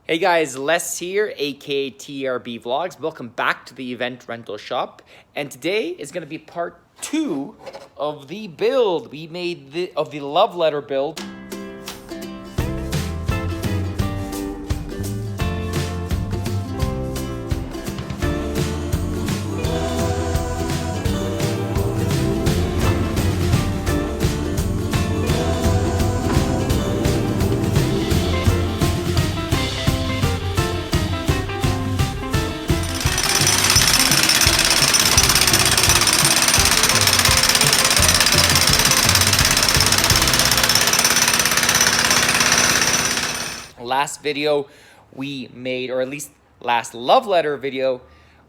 Hey guys, Les here, aka TRB Vlogs. Welcome back to the event rental shop. And today is going to be part 2 of the build we made of the love letter build. Last video we made, or at least last love letter video,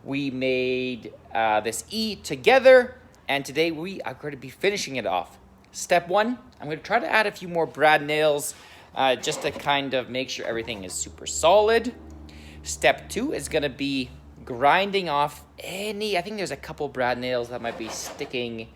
we made this E together, and today we are going to be finishing it off. Step 1, I'm going to try to add a few more brad nails just to kind of make sure everything is super solid. Step 2 is going to be grinding off I think there's a couple brad nails that might be sticking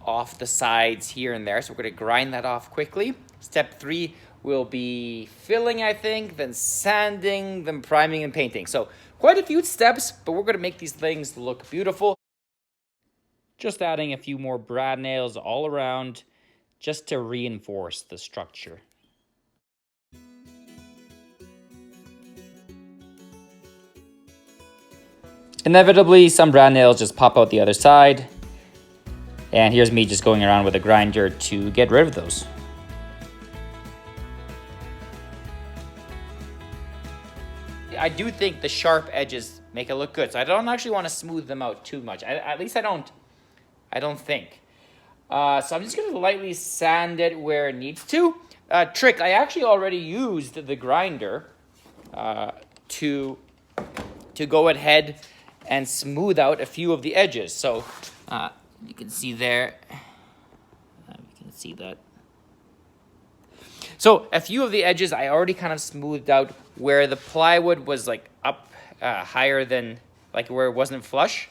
off the sides here and there, so we're going to grind that off quickly. Step 3 will be filling, I think, then sanding, then priming and painting. So quite a few steps, but we're going to make these things look beautiful. Just adding a few more brad nails all around just to reinforce the structure. Inevitably, some brad nails just pop out the other side. And here's me just going around with a grinder to get rid of those. I do think the sharp edges make it look good, so I don't actually want to smooth them out too much. At least I don't think. So I'm just going to lightly sand it where it needs to. Trick, I actually already used the grinder to go ahead and smooth out a few of the edges. So you can see there, you can see that. So a few of the edges I already kind of smoothed out where the plywood was like up higher than, like where it wasn't flush.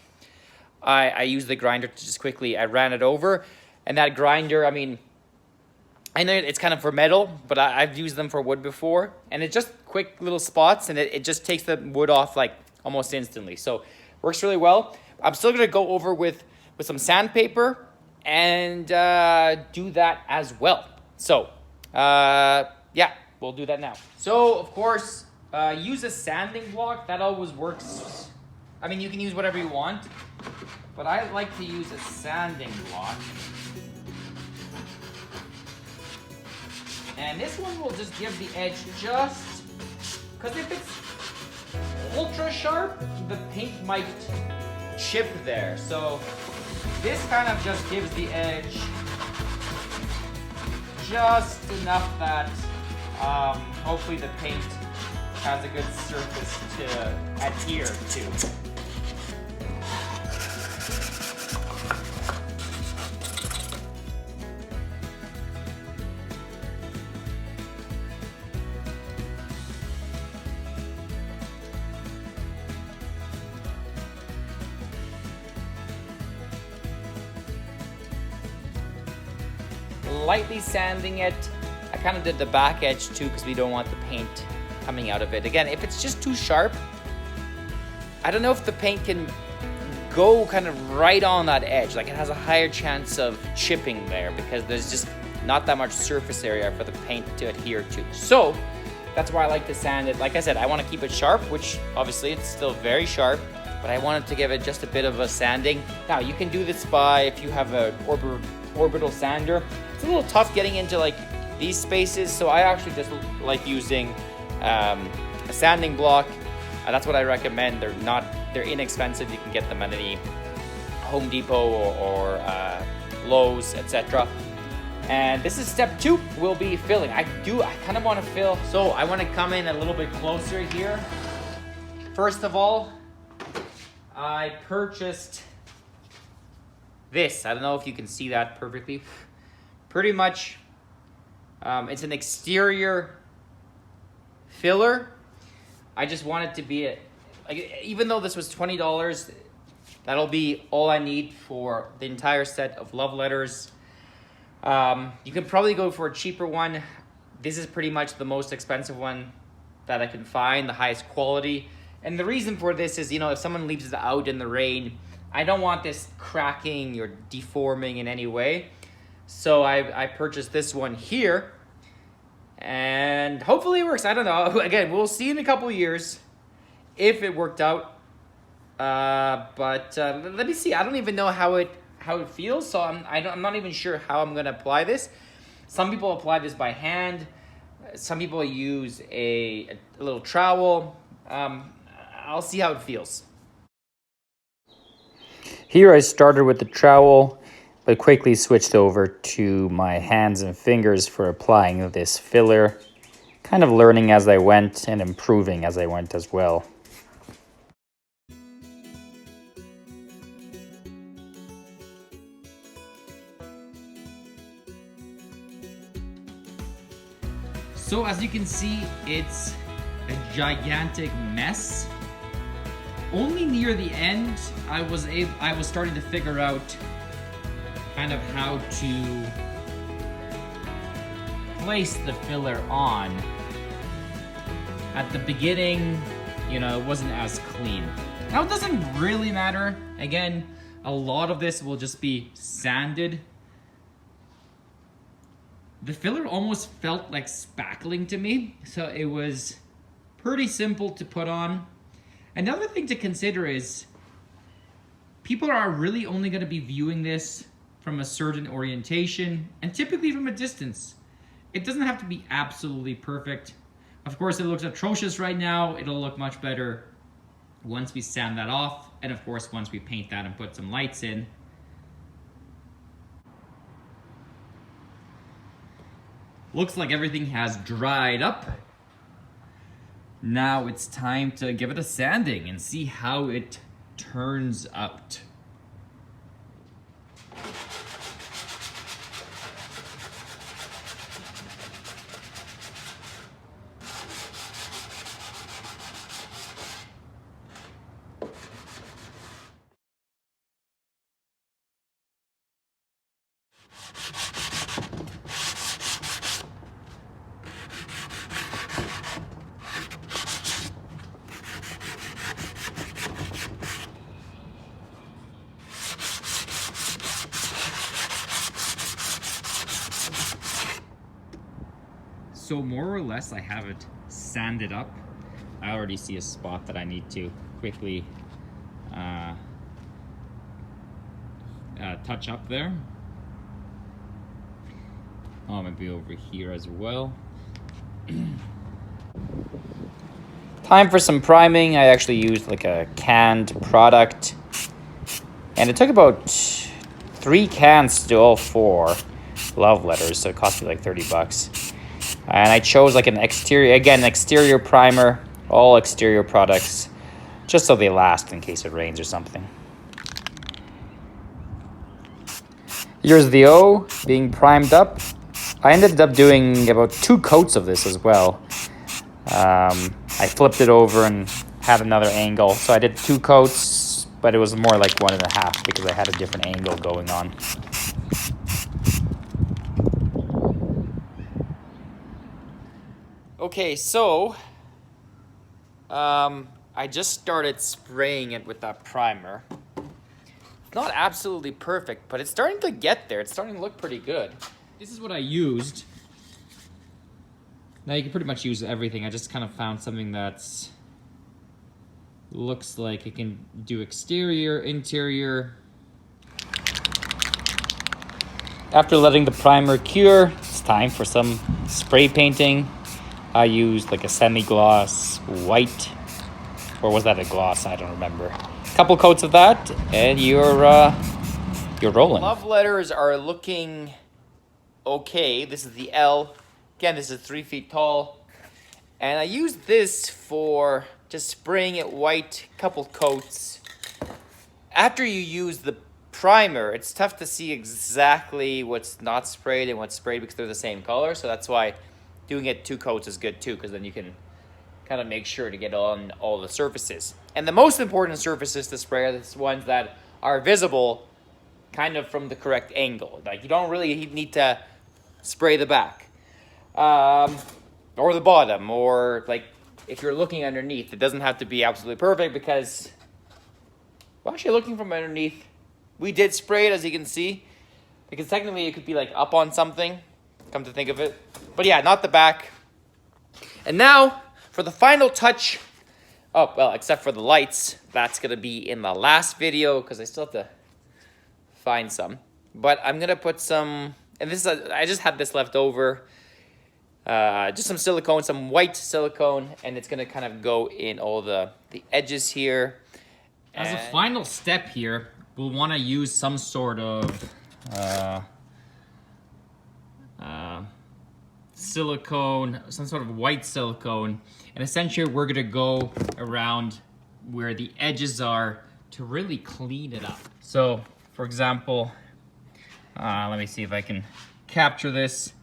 I used the grinder to just quickly, I ran it over. And that grinder, I mean, I know it's kind of for metal, but I've used them for wood before. And it's just quick little spots, and it just takes the wood off like almost instantly. So works really well. I'm still gonna go over with some sandpaper and do that as well. So yeah, we'll do that now. So of course, use a sanding block. That always works. I mean, you can use whatever you want, but I like to use a sanding block. And this one will just give the edge just, because if it's ultra sharp, the paint might chip there. So this kind of just gives the edge just enough that hopefully the paint has a good surface to adhere to. Lightly sanding it. I kind of did the back edge too because we don't want the paint coming out of it. Again, if it's just too sharp, I don't know if the paint can go kind of right on that edge. Like it has a higher chance of chipping there because there's just not that much surface area for the paint to adhere to. So that's why I like to sand it. Like I said, I want to keep it sharp, which obviously it's still very sharp, but I wanted to give it just a bit of a sanding. Now you can do this by, if you have an orbital sander. It's a little tough getting into like these spaces, so I actually just like using a sanding block. That's what I recommend. They're inexpensive. You can get them at any Home Depot or Lowe's, etc. And this is step 2. Will be filling. I kind of want to fill, so I want to come in a little bit closer here. First of all, I purchased this. I don't know if you can see that perfectly. Pretty much, it's an exterior filler. I just want it to be, even though this was $20, that'll be all I need for the entire set of love letters. You can probably go for a cheaper one. This is pretty much the most expensive one that I can find, the highest quality. And the reason for this is, you know, if someone leaves it out in the rain, I don't want this cracking or deforming in any way. So I purchased this one here, and hopefully it works. I don't know. Again, we'll see in a couple years if it worked out. But let me see. I don't even know how it feels, so I'm not even sure how I'm gonna apply this. Some people apply this by hand. Some people use a little trowel. I'll see how it feels. Here I started with the trowel, but quickly switched over to my hands and fingers for applying this filler. Kind of learning as I went and improving as I went as well. So as you can see, it's a gigantic mess. Only near the end, I was starting to figure out kind of how to place the filler on. At the beginning, you know, it wasn't as clean. Now it doesn't really matter. Again, a lot of this will just be sanded. The filler almost felt like spackling to me, so it was pretty simple to put on. Another thing to consider is people are really only going to be viewing this from a certain orientation and typically from a distance. It doesn't have to be absolutely perfect. Of course, it looks atrocious right now. It'll look much better once we sand that off, and of course, once we paint that and put some lights in. Looks like everything has dried up. Now it's time to give it a sanding and see how it turns out. So more or less I have it sanded up. I already see a spot that I need to quickly touch up there. Oh, maybe over here as well. Time for some priming. I actually used like a canned product, and it took about 3 cans to do all 4 love letters, so it cost me like 30 bucks. And I chose like an exterior primer, all exterior products, just so they last in case it rains or something. Here's the O being primed up. I ended up doing about 2 coats of this as well. I flipped it over and had another angle. So I did 2 coats, but it was more like 1.5 because I had a different angle going on. Okay, so I just started spraying it with that primer. It's not absolutely perfect, but it's starting to get there. It's starting to look pretty good. This is what I used. Now you can pretty much use everything. I just kind of found something that's looks like it can do exterior, interior. After letting the primer cure, it's time for some spray painting. I used like a semi-gloss white, or was that a gloss? I don't remember. A couple coats of that, and you're rolling. Love letters are looking okay. This is the L. Again, this is 3 feet tall, and I used this for just spraying it white. Couple coats. After you use the primer, it's tough to see exactly what's not sprayed and what's sprayed because they're the same color. So that's why doing it 2 coats is good too, because then you can kind of make sure to get on all the surfaces. And the most important surfaces to spray are the ones that are visible kind of from the correct angle. Like you don't really need to spray the back or the bottom, or like if you're looking underneath. It doesn't have to be absolutely perfect because, well, actually looking from underneath, we did spray it, as you can see, because technically it could be like up on something, come to think of it. But yeah, not the back. And now for the final touch. Oh, well, except for the lights, that's gonna be in the last video because I still have to find some. But I'm gonna put some, and this is I just had this left over. Just some silicone, some white silicone, and it's gonna kind of go in all the edges here. As a final step here, we'll want to use some sort of silicone, some sort of white silicone, and essentially we're gonna go around where the edges are to really clean it up. So, for example, let me see if I can capture this.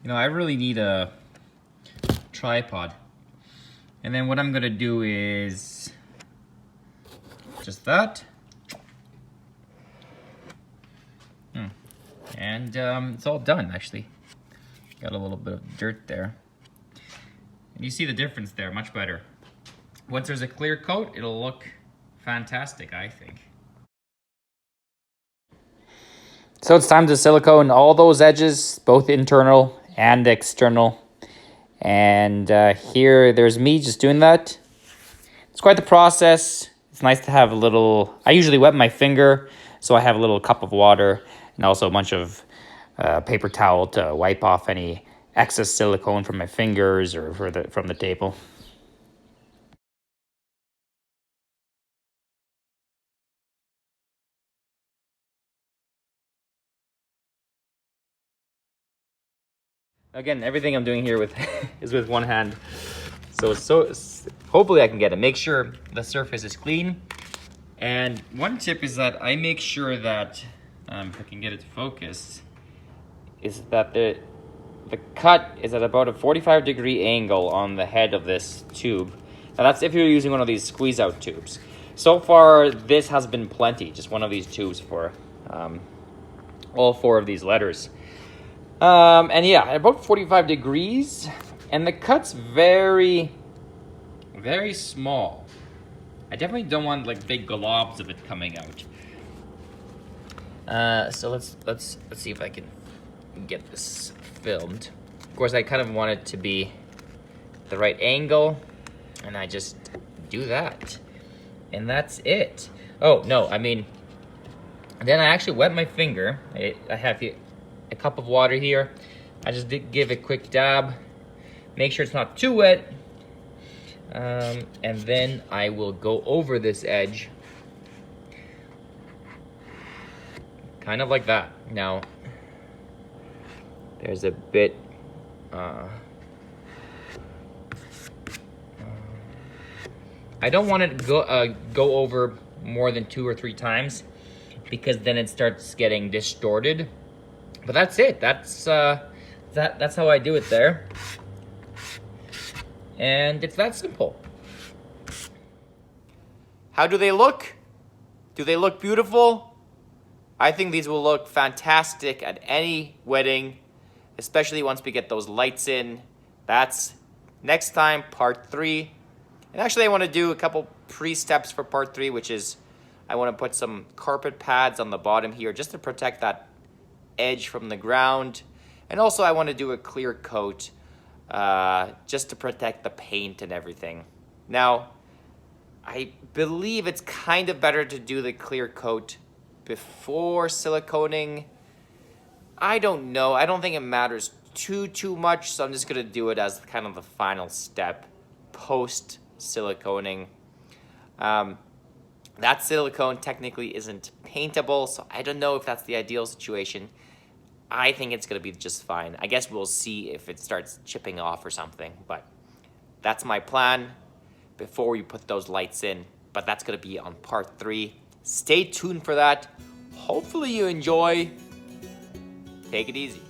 You know, I really need a tripod. And then what I'm gonna do is just that. And it's all done, actually. Got a little bit of dirt there. And you see the difference there, much better. Once there's a clear coat, it'll look fantastic, I think. So it's time to silicone all those edges, both internal and external. And here, there's me just doing that. It's quite the process. It's nice to have a little, I usually wet my finger, so I have a little cup of water and also a bunch of paper towel to wipe off any excess silicone from my fingers or from the table. Again, everything I'm doing here is with one hand. So hopefully I can get it. Make sure the surface is clean. And one tip is that I make sure that, if I can get it to focus, is that the cut is at about a 45-degree angle on the head of this tube. Now that's if you're using one of these squeeze out tubes. So far, this has been plenty, just one of these tubes for all 4 of these letters. And yeah, about 45 degrees, and the cut's very, very small. I definitely don't want like big globs of it coming out. So let's see if I can get this filmed. Of course, I kind of want it to be the right angle, and I just do that, and that's it. Oh no, I mean, then I actually wet my finger. I have a cup of water here. I just did give a quick dab. Make sure it's not too wet. And then I will go over this edge. Kind of like that. Now, there's a bit... I don't want it to go over more than 2 or 3 times because then it starts getting distorted. But that's it. That's how I do it there. And it's that simple. How do they look? Do they look beautiful? I think these will look fantastic at any wedding, especially once we get those lights in. That's next time, part 3. And actually, I want to do a couple pre-steps for part 3, which is I want to put some carpet pads on the bottom here just to protect that edge from the ground. And also I want to do a clear coat just to protect the paint and everything. Now, I believe it's kind of better to do the clear coat before siliconing. I don't know. I don't think it matters too much, so I'm just going to do it as kind of the final step post siliconing. That silicone technically isn't paintable, so I don't know if that's the ideal situation. I think it's going to be just fine. I guess we'll see if it starts chipping off or something, but that's my plan before we put those lights in. But that's going to be on part 3. Stay tuned for that. Hopefully you enjoy. Take it easy.